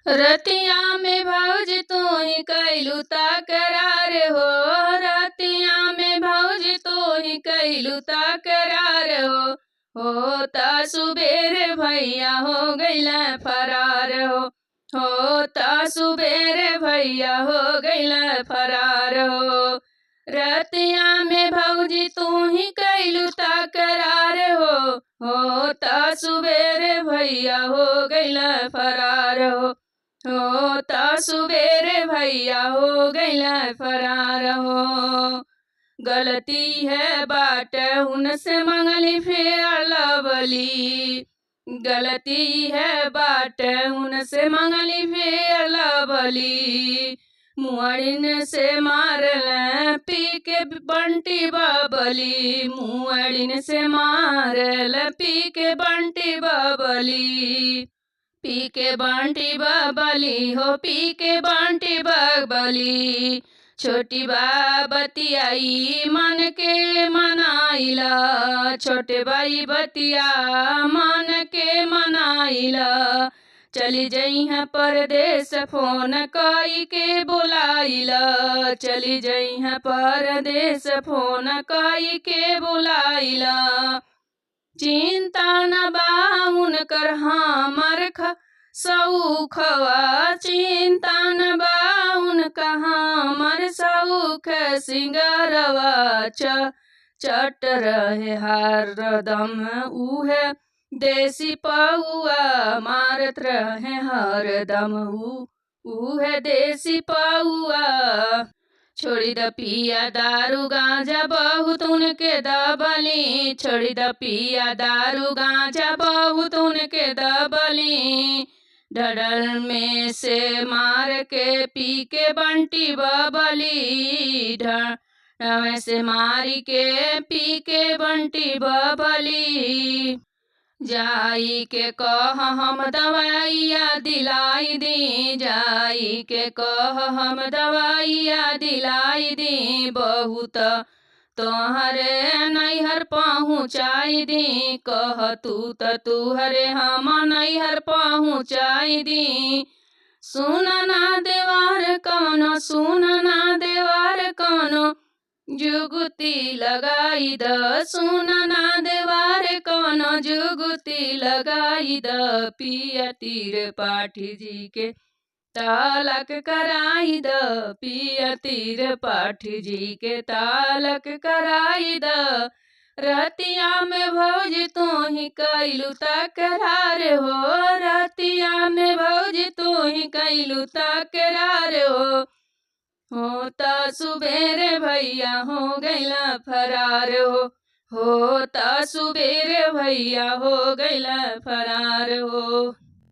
रतिया में भौज तू ही कैलू तकरार हो। रतिया में भौज तू ही कैलू तकरार हो त सुबेरे भैया हो गैला फरार हो त सुबेरे भैया हो गैला फरार हो। रतिया में भौजी तू ही कैलू तकरार हो त सुबेरे भैया हो गैला फरार हो त सुबेरे भैया हो गैला फरार हो। गलती है बाट उनसे मंगली फिर लवली। गलती है बाट उनसे मंगली फिर लवली। मुआड़िन से मारल पी के बंटी बबली। मुआड़िन से मारल पी के बंटी बबली। पी के बंटी बबली हो पी के बंटी बबली। छोटी बतियाई मन के मनाइला। छोटे बाई बतिया मन के मनाइला। चली जइहा परदेस फोन कई के बुलाइला। चली जइहा परदेस फोन कई के बुलाइला। चिंता न बा उनकर हमर सौखवा। चिंता न बा उनका हमर सौख सिंगरवा। चट रहे हरदम उहे देसी पौआ मारत रहे हरदम उहे देसी पौआ। छोड़ी द पिया दारू गांजा बहुत उनके दबली। छोड़ी द पिया दारू गांजा बहुत उनके दबली। डडल में से मार के पी के बंटी बबली। में से मारी के पी के बंटी बबली। जाई के कह हम दवाइया दिलाई दी। जाई के कह हम दवाइया दिलाई दी। बहुत तोहरे नैहर पहुँचाई दी। कह तू तुहरे हम नैहर पहुँचाई दी। सुनना देवार कौनो सुनना देवार कौनो जुगुती लगाई द। सुनना देवार कौनो जुगुती लगाई द। पिया तीर पाठी जी के तालक कराई द। पिया तीर पाठी जी के तालक कराई द। रतिया में भौज तू ही कैलू तकरार हो। रतिया में भौज तू ही कैलू तकरार हो त सुबेरे भैया हो गैला फरार हो त सुबेरे भैया हो गैला फरार हो।